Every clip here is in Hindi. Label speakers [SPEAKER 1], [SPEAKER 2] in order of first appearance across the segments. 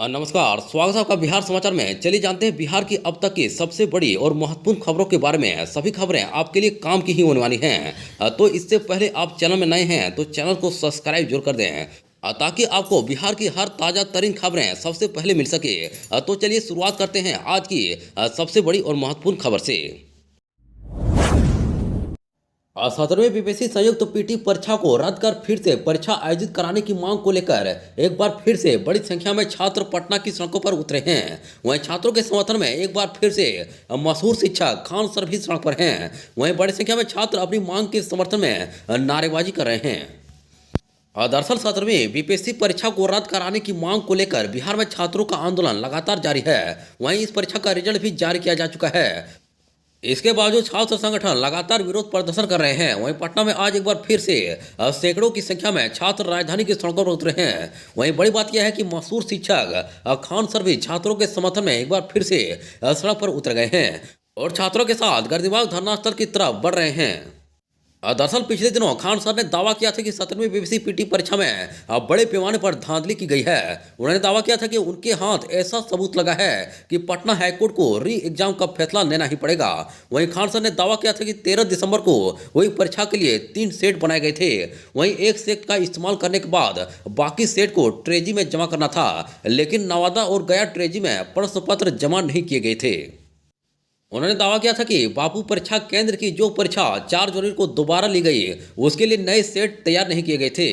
[SPEAKER 1] नमस्कार, स्वागत है आपका बिहार समाचार में। चलिए जानते हैं बिहार की अब तक की सबसे बड़ी और महत्वपूर्ण खबरों के बारे में। सभी खबरें आपके लिए काम की ही होने वाली हैं। तो इससे पहले आप चैनल में नए हैं तो चैनल को सब्सक्राइब जरूर कर दें, ताकि आपको बिहार की हर ताज़ा तरीन खबरें सबसे पहले मिल सके। तो चलिए शुरुआत करते हैं आज की सबसे बड़ी और महत्वपूर्ण खबर से। 17वीं बीपीएससी संयुक्त पीटी परीक्षा को रद्द कर फिर से परीक्षा आयोजित कराने की मांग को लेकर एक बार फिर से बड़ी संख्या में छात्र पटना की सड़कों पर उतरे हैं। वहीं छात्रों के समर्थन में एक बार फिर से मशहूर शिक्षक खान सर भी सड़क पर हैं। वहीं बड़ी संख्या में छात्र अपनी मांग के समर्थन में नारेबाजी कर रहे हैं। दरअसल 17वीं बीपीएससी परीक्षा को रद्द कराने की मांग को लेकर बिहार में छात्रों का आंदोलन लगातार जारी है। वहीं इस परीक्षा का रिजल्ट भी जारी किया जा चुका है। इसके बावजूद छात्र संगठन लगातार विरोध प्रदर्शन कर रहे हैं। वहीं पटना में आज एक बार फिर से सैकड़ों की संख्या में छात्र राजधानी की सड़कों पर उतरे हैं। वहीं बड़ी बात यह है कि मशहूर शिक्षक खान सर भी छात्रों के समर्थन में एक बार फिर से सड़क पर उतर गए हैं और छात्रों के साथ गर्दीबाग धरना स्थल की तरफ बढ़ रहे हैं। दरअसल पिछले दिनों खान सर ने दावा किया था कि 17वीं बीपीएससी पीटी परीक्षा में बड़े पैमाने पर धांधली की गई है। उन्होंने दावा किया था कि उनके हाथ ऐसा सबूत लगा है कि पटना हाईकोर्ट को री एग्जाम का फैसला लेना ही पड़ेगा। वहीं खान सर ने दावा किया था कि 13 दिसंबर को वही परीक्षा के लिए 3 सेट बनाए गए थे। वहीं एक सेट का इस्तेमाल करने के बाद बाकी सेट को ट्रेजी में जमा करना था, लेकिन नवादा और गया ट्रेजी में प्रश्न पत्र जमा नहीं किए गए थे। उन्होंने दावा किया था कि बापू परीक्षा केंद्र की जो परीक्षा 4 जनवरी को दोबारा ली गई, उसके लिए नए सेट तैयार नहीं किए गए थे,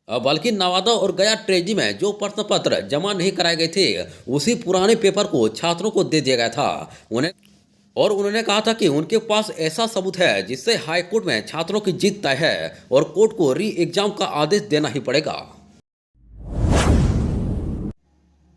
[SPEAKER 1] बल्कि नवादा और गया ट्रेजी में जो प्रश्न पत्र जमा नहीं कराए गए थे, उसी पुराने पेपर को छात्रों को दे दिया गया था। उन्होंने कहा था कि उनके पास ऐसा सबूत है जिससे हाईकोर्ट में छात्रों की जीत तय है और कोर्ट को री एग्जाम का आदेश देना ही पड़ेगा।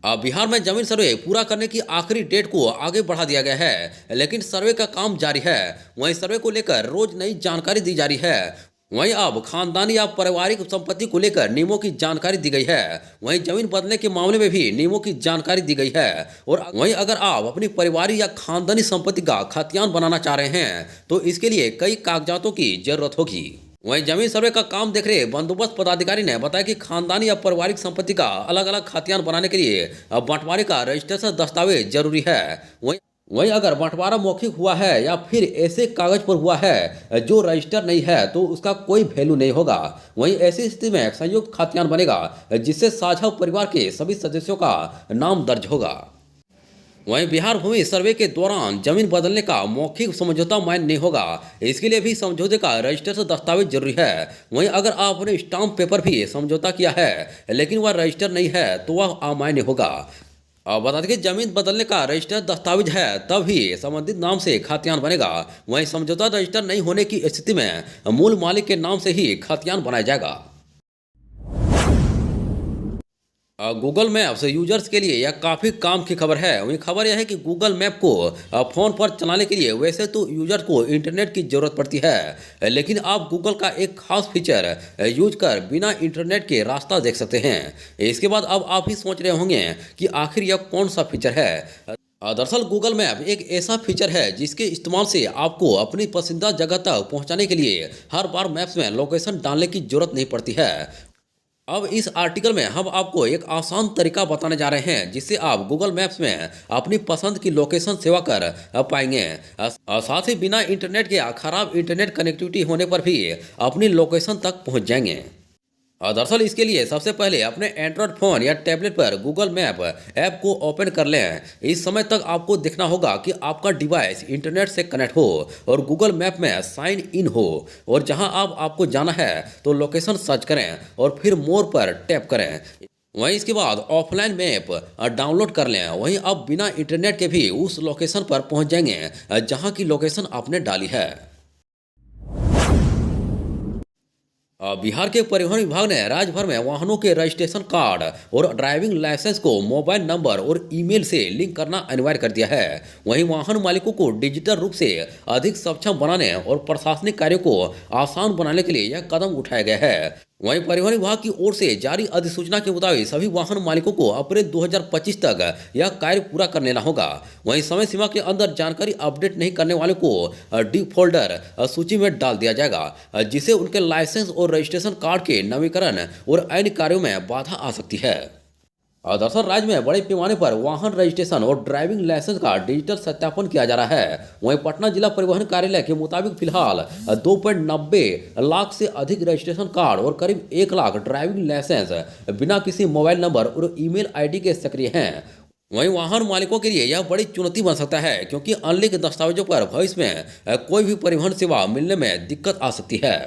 [SPEAKER 1] बिहार में जमीन सर्वे पूरा करने की आखिरी डेट को आगे बढ़ा दिया गया है, लेकिन सर्वे का काम जारी है। वहीं सर्वे को लेकर रोज नई जानकारी दी जा रही है। वहीं अब खानदानी या पारिवारिक संपत्ति को लेकर नियमों की जानकारी दी गई है। वहीं जमीन बदलने के मामले में भी नियमों की जानकारी दी गई है। और वहीं अगर आप अपनी पारिवारिक या खानदानी संपत्ति का खतियान बनाना चाह रहे हैं तो इसके लिए कई कागजातों की जरूरत होगी। वहीं जमीन सर्वे का काम देख रहे बंदोबस्त पदाधिकारी ने बताया कि खानदानी या पारिवारिक संपत्ति का अलग अलग खतियान बनाने के लिए बंटवारे का रजिस्ट्रेशन दस्तावेज जरूरी है। वहीं अगर बंटवारा मौखिक हुआ है या फिर ऐसे कागज पर हुआ है जो रजिस्टर नहीं है तो उसका कोई वैल्यू नहीं होगा। वहीं ऐसी स्थिति में संयुक्त खतियान बनेगा जिससे साझा परिवार के सभी सदस्यों का नाम दर्ज होगा। वहीं बिहार भूमि सर्वे के दौरान जमीन बदलने का मौखिक समझौता मान्य नहीं होगा। इसके लिए भी समझौते का रजिस्टर दस्तावेज जरूरी है। वहीं अगर आपने स्टाम्प पेपर भी समझौता किया है लेकिन वह रजिस्टर नहीं है तो वह अमान्य होगा। बता दें कि जमीन बदलने का रजिस्टर दस्तावेज है तभी संबंधित नाम से खतियान बनेगा। वहीं समझौता रजिस्टर नहीं होने की स्थिति में मूल मालिक के नाम से ही खतियान बनाया जाएगा। गूगल मैप्स यूजर्स के लिए यह काफ़ी काम की खबर है। वही खबर यह है कि गूगल मैप को फ़ोन पर चलाने के लिए वैसे तो यूजर को इंटरनेट की ज़रूरत पड़ती है, लेकिन आप गूगल का एक खास फीचर यूज कर बिना इंटरनेट के रास्ता देख सकते हैं। इसके बाद अब आप ही सोच रहे होंगे कि आखिर यह कौन सा फीचर है। दरअसल गूगल मैप एक ऐसा फीचर है जिसके इस्तेमाल से आपको अपनी पसंदीदा जगह तक पहुंचाने के लिए हर बार मैप्स में लोकेशन डालने की जरूरत नहीं पड़ती है। अब इस आर्टिकल में हम आपको एक आसान तरीका बताने जा रहे हैं जिससे आप गूगल मैप्स में अपनी पसंद की लोकेशन सेवा कर पाएंगे। साथ ही बिना इंटरनेट के खराब इंटरनेट कनेक्टिविटी होने पर भी अपनी लोकेशन तक पहुंच जाएंगे। दरअसल इसके लिए सबसे पहले अपने एंड्रॉयड फ़ोन या टैबलेट पर गूगल मैप ऐप को ओपन कर लें। इस समय तक आपको देखना होगा कि आपका डिवाइस इंटरनेट से कनेक्ट हो और गूगल मैप में साइन इन हो, और जहां आपको जाना है तो लोकेशन सर्च करें और फिर मोर पर टैप करें। वहीं इसके बाद ऑफलाइन मैप डाउनलोड कर लें। वहीं अब बिना इंटरनेट के भी उस लोकेशन पर पहुँच जाएंगे जहाँ की लोकेशन आपने डाली है। बिहार के परिवहन विभाग ने राज्य भर में वाहनों के रजिस्ट्रेशन कार्ड और ड्राइविंग लाइसेंस को मोबाइल नंबर और ईमेल से लिंक करना अनिवार्य कर दिया है। वहीं वाहन मालिकों को डिजिटल रूप से अधिक सक्षम बनाने और प्रशासनिक कार्यों को आसान बनाने के लिए यह कदम उठाया गया है। वहीं परिवहन विभाग की ओर से जारी अधिसूचना के मुताबिक सभी वाहन मालिकों को अप्रैल 2025 तक यह कार्य पूरा कर लेना होगा। वहीं समय सीमा के अंदर जानकारी अपडेट नहीं करने वालों को डिफॉल्टर सूची में डाल दिया जाएगा, जिससे उनके लाइसेंस और रजिस्ट्रेशन कार्ड के नवीकरण और अन्य कार्यों में बाधा आ सकती है। दरअसल राज्य में बड़े पैमाने पर वाहन रजिस्ट्रेशन और ड्राइविंग लाइसेंस का डिजिटल सत्यापन किया जा रहा है। वहीं पटना जिला परिवहन कार्यालय के मुताबिक फिलहाल 2.90 लाख से अधिक रजिस्ट्रेशन कार्ड और करीब 1 लाख ड्राइविंग लाइसेंस बिना किसी मोबाइल नंबर और ईमेल आईडी के सक्रिय हैं। वहीं वाहन मालिकों के लिए यह बड़ी चुनौती बन सकता है, क्योंकि अनलिंक दस्तावेजों पर भविष्य में कोई भी परिवहन सेवा मिलने में दिक्कत आ सकती है।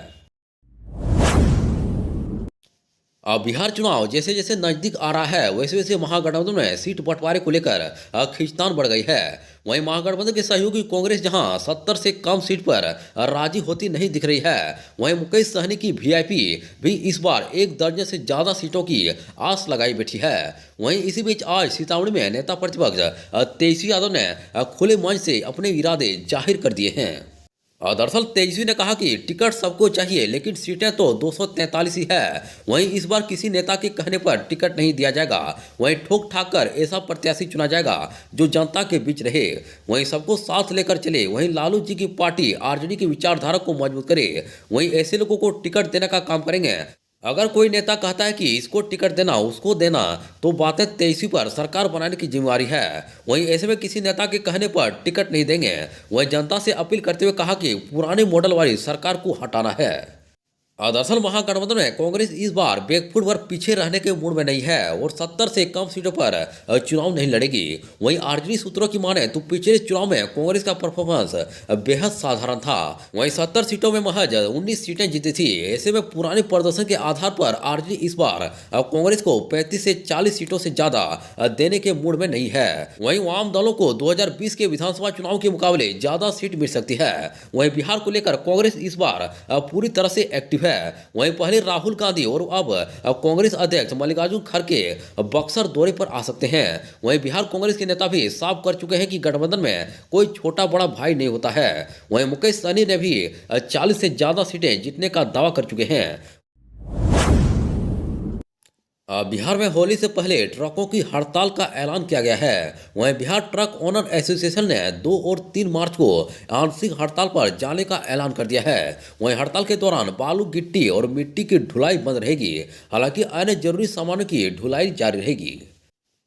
[SPEAKER 1] अब बिहार चुनाव जैसे जैसे नजदीक आ रहा है, वैसे वैसे महागठबंधन में सीट बंटवारे को लेकर खींचतान बढ़ गई है। वहीं महागठबंधन के सहयोगी कांग्रेस जहां 70 से कम सीट पर राजी होती नहीं दिख रही है, वहीं मुकेश सहनी की वीआईपी भी इस बार 1 दर्जन से ज्यादा सीटों की आस लगाई बैठी है। वहीं इसी बीच आज सीतामढ़ी में नेता प्रतिपक्ष तेजस्वी यादव ने खुले मंच से अपने इरादे जाहिर कर दिए हैं। दरअसल तेजस्वी ने कहा कि टिकट सबको चाहिए, लेकिन सीटें तो 243 ही है। वहीं इस बार किसी नेता के कहने पर टिकट नहीं दिया जाएगा। वहीं ठोक ठाक कर ऐसा प्रत्याशी चुना जाएगा जो जनता के बीच रहे, वहीं सबको साथ लेकर चले, वहीं लालू जी की पार्टी आरजेडी की विचारधारा को मजबूत करे। वहीं ऐसे लोगों को टिकट देने का काम करेंगे। अगर कोई नेता कहता है कि इसको टिकट देना उसको देना, तो बातें तेजस्वी पर सरकार बनाने की जिम्मेवारी है। वहीं ऐसे में किसी नेता के कहने पर टिकट नहीं देंगे। वहीं जनता से अपील करते हुए कहा कि पुराने मॉडल वाली सरकार को हटाना है। दरअसल महागठबंधन में कांग्रेस इस बार बैकफुट पर पीछे रहने के मूड में नहीं है और 70 से कम सीटों पर चुनाव नहीं लड़ेगी। वहीं आरजेडी सूत्रों की माने तो पिछले चुनाव में कांग्रेस का परफॉर्मेंस बेहद साधारण था। वहीं 70 सीटों में महज 19 सीटें जीती थी। ऐसे में पुराने प्रदर्शन के आधार पर आरजेडी इस बार कांग्रेस को 35 से 40 सीटों से ज्यादा देने के मूड में नहीं है। वहीं वाम दलों को 2020 के विधानसभा चुनाव के मुकाबले ज्यादा सीट मिल सकती है। वहीं बिहार को लेकर कांग्रेस इस बार पूरी तरह से एक्टिव है। वहीं पहले राहुल गांधी और अब कांग्रेस अध्यक्ष मल्लिकार्जुन खड़गे बक्सर दौरे पर आ सकते हैं। वहीं बिहार कांग्रेस के नेता भी साफ कर चुके हैं कि गठबंधन में कोई छोटा बड़ा भाई नहीं होता है। वहीं मुकेश सहनी ने भी 40 से ज्यादा सीटें जीतने का दावा कर चुके हैं। बिहार में होली से पहले ट्रकों की हड़ताल का ऐलान किया गया है। वहीं बिहार ट्रक ओनर एसोसिएशन ने 2 और 3 मार्च को आंशिक हड़ताल पर जाने का ऐलान कर दिया है। वहीं हड़ताल के दौरान बालू, गिट्टी और मिट्टी की ढुलाई बंद रहेगी। हालांकि अन्य जरूरी सामानों की ढुलाई जारी रहेगी।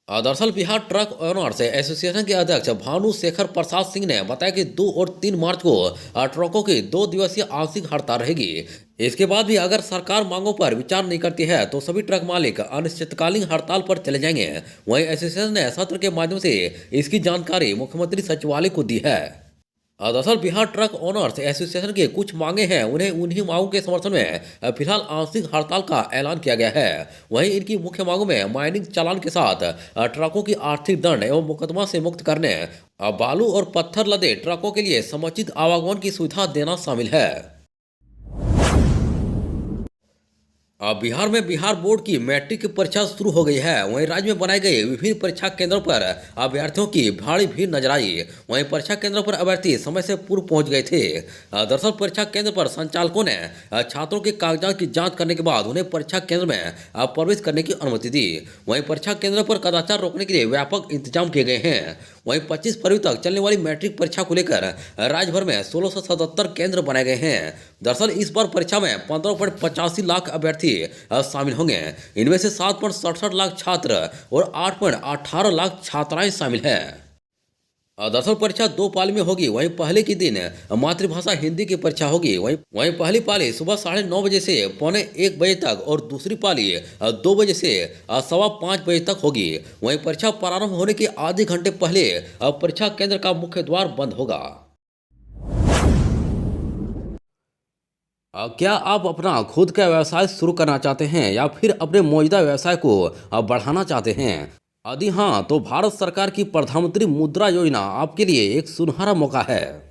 [SPEAKER 1] दरअसल बिहार ट्रक ओनर्स एसोसिएशन के अध्यक्ष भानु शेखर प्रसाद सिंह ने बताया कि 2 और 3 मार्च को ट्रकों की 2 दिवसीय आंशिक हड़ताल रहेगी। इसके बाद भी अगर सरकार मांगों पर विचार नहीं करती है तो सभी ट्रक मालिक अनिश्चितकालीन हड़ताल पर चले जाएंगे। वहीं एसोसिएशन ने सत्र के माध्यम से इसकी जानकारी मुख्यमंत्री सचिवालय को दी है। दरअसल बिहार ट्रक ओनर्स एसोसिएशन के कुछ मांगे हैं, उन्हीं मांगों के समर्थन में फिलहाल आंशिक हड़ताल का ऐलान किया गया है। वहीं इनकी मुख्य मांगों में माइनिंग चालान के साथ ट्रकों की आर्थिक दंड एवं मुकदमा से मुक्त करने, बालू और पत्थर लदे ट्रकों के लिए समुचित आवागमन की सुविधा देना शामिल है। बिहार में बिहार बोर्ड की मैट्रिक की परीक्षा शुरू हो गई है। वहीं राज्य में बनाए गए विभिन्न परीक्षा केंद्रों पर अभ्यर्थियों की भारी भीड़ नजर आई। वहीं परीक्षा केंद्रों पर अभ्यर्थी समय से पूर्व पहुंच गए थे। दरअसल परीक्षा केंद्र पर संचालकों ने छात्रों के कागजात की जांच करने के बाद उन्हें परीक्षा केंद्र में प्रवेश करने की अनुमति दी। वहीं परीक्षा केंद्र पर कदाचार रोकने के लिए व्यापक इंतजाम किए गए हैं। वहीं 25 फरवरी तक चलने वाली मैट्रिक परीक्षा को लेकर राज्य भर में 1677 केंद्र बनाए गए हैं। दरअसल इस बार परीक्षा में 15.85 लाख अभ्यर्थी शामिल होंगे। इनमें से 7.67 लाख छात्र और 8.18 लाख छात्राएं शामिल हैं। दरअसल परीक्षा 2 पाली में होगी। वहीं पहले के दिन मातृभाषा हिंदी की परीक्षा होगी। वहीं पहली पाली सुबह 9:30 बजे से 12:45 बजे तक और दूसरी पाली 2 बजे से 5:15 बजे तक होगी। वहीं परीक्षा प्रारंभ होने के आधे घंटे पहले परीक्षा केंद्र का मुख्य द्वार बंद होगा। क्या आप अपना खुद का व्यवसाय शुरू करना चाहते हैं या फिर अपने मौजूदा व्यवसाय को बढ़ाना चाहते हैं? यदि हाँ, तो भारत सरकार की प्रधानमंत्री मुद्रा योजना आपके लिए एक सुनहरा मौका है।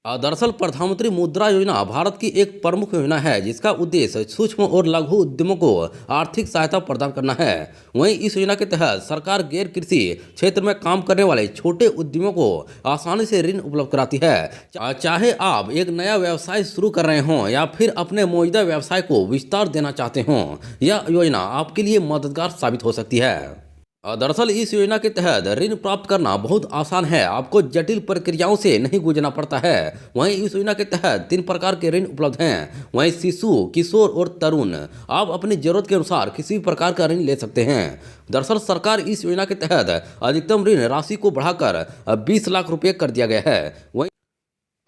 [SPEAKER 1] दरअसल प्रधानमंत्री मुद्रा योजना भारत की एक प्रमुख योजना है जिसका उद्देश्य सूक्ष्म और लघु उद्यमों को आर्थिक सहायता प्रदान करना है। वहीं इस योजना के तहत सरकार गैर कृषि क्षेत्र में काम करने वाले छोटे उद्यमियों को आसानी से ऋण उपलब्ध कराती है। चाहे आप एक नया व्यवसाय शुरू कर रहे हों या फिर अपने मौजूदा व्यवसाय को विस्तार देना चाहते हों, यह योजना आपके लिए मददगार साबित हो सकती है। दरअसल इस योजना के तहत ऋण प्राप्त करना बहुत आसान है, आपको जटिल प्रक्रियाओं से नहीं गुजरना पड़ता है। वहीं इस योजना के तहत 3 प्रकार के ऋण उपलब्ध हैं। वहीं शिशु, किशोर और तरुण, आप अपनी जरूरत के अनुसार किसी भी प्रकार का ऋण ले सकते हैं। दरअसल सरकार इस योजना के तहत अधिकतम ऋण राशि को बढ़ाकर 20 लाख रुपए कर दिया गया है। वहीं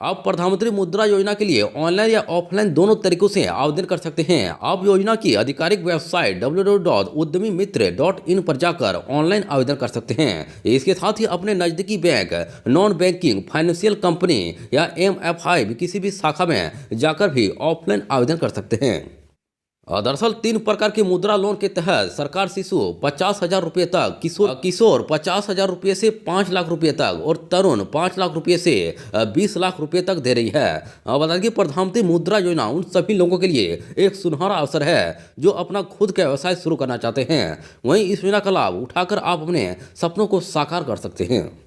[SPEAKER 1] आप प्रधानमंत्री मुद्रा योजना के लिए ऑनलाइन या ऑफलाइन दोनों तरीकों से आवेदन कर सकते हैं। आप योजना की आधिकारिक वेबसाइट www.udyamitra.in पर जाकर ऑनलाइन आवेदन कर सकते हैं। इसके साथ ही अपने नजदीकी bank, non banking financial company या MFI किसी भी शाखा में जाकर भी ऑफलाइन आवेदन कर सकते हैं। दरअसल 3 प्रकार की मुद्रा लोन के तहत सरकार शिशु 50,000 रुपये तक, किशोर 50,000 रुपये से 5 लाख रुपये तक और तरुण 5 लाख रुपये से 20 लाख रुपये तक दे रही है। बता दें कि प्रधानमंत्री मुद्रा योजना उन सभी लोगों के लिए एक सुनहरा अवसर है जो अपना खुद का व्यवसाय शुरू करना चाहते हैं। वहीं इस योजना का लाभ उठाकर आप अपने सपनों को साकार कर सकते हैं।